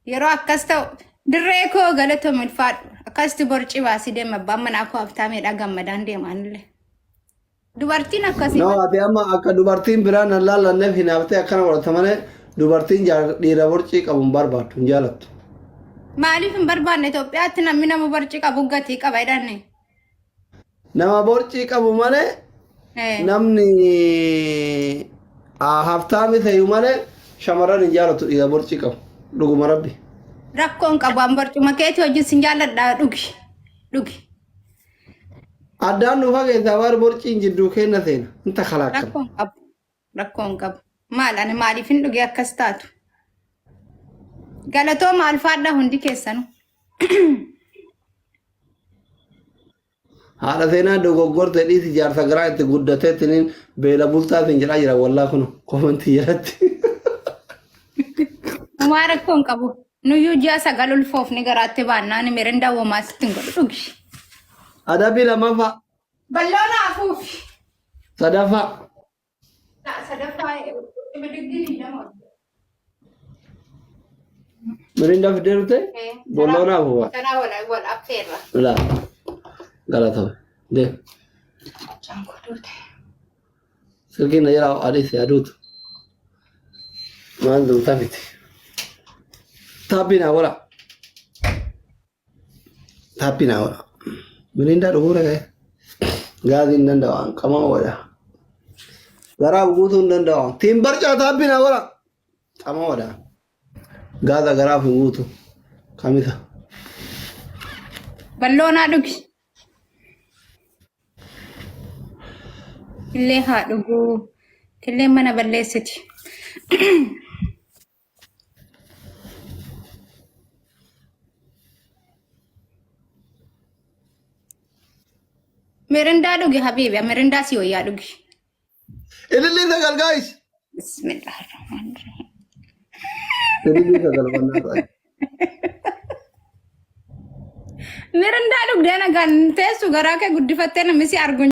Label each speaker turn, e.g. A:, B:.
A: يروح كستو دريكو قالتهم الفاد كست برشي واسي دم بامنا أكو أفتامي الأجمع مدان دي مانله دوبارتين أكاسي
B: No, ati amma akka dubartiin biraan laallanneef hinaaftee akkana godhata malee dubartiin dhiira borcii qabu hin barbaaddu hin jaalattu.
A: maaliif hin barbaanne Itoophiyaatti namni nama barci qabu gatii qaba jedhanne.
B: Nama borcii qabu malee namni haftaami ta'u malee shamarran hin jaalatu dhiira borcii qabu dhuguma rabbi.
A: Rakkoon qabu an barcuma keetii hojii sin jaalladha dhugi.
B: Addaan nu fageessaa waar borciin jidduu kenna seena inta kalaaqama.
A: Rakkoon qabu maal ani maaliif hin dhuge akkas taatu. Galatoo maal faadha hundi keessanu.
B: Haadha seenaa dogoggorte dhiisi jaarsa garaa itti guddateettiniin beela bultaatiin jedhaa jira wallaa kun komantii jalatti.
A: Waa rakkoon qabu nuyyuu ji'a sagal ulfoofni garaatti baannaan mirindaa womaa sittin godhu dhugi.
B: Adabii lamaffaa.
A: Balloona hafuufi.
B: Sadaffaa.
A: Sadaffaa bidigdii nama.
B: Mirindaa fidee dhufte bolloona hafuufa.
A: Kanaa wal affeerra.
B: Laa galatoomi deem. Silkiin na jala adiisi aduutu. Maal duutaa fiti. Taappinaa wala. Taappinaa wala. Mirindaa dhuguura ka'e. Gaazii hin danda'an qamaa wala. Garaa guutuu hin danda'an. Tiin barcaa taappinaa wala. Qamaa wala. Gaaza garaaf hin guutu. Kamisa.
A: Balloonaa dhugi. Illee haa dhuguu. Illee mana balleessiti. Mirindaa dhugi habiibi. Mirindaa si wayyaa dhugi.
B: Ilillee sagal gaayis.
A: Bismillahirrahmanirrahim.
B: Ilillee sagal fannaa ta'e.
A: Mirindaa dhugdee nagaan teessu garaa kee guddifattee namni si argu.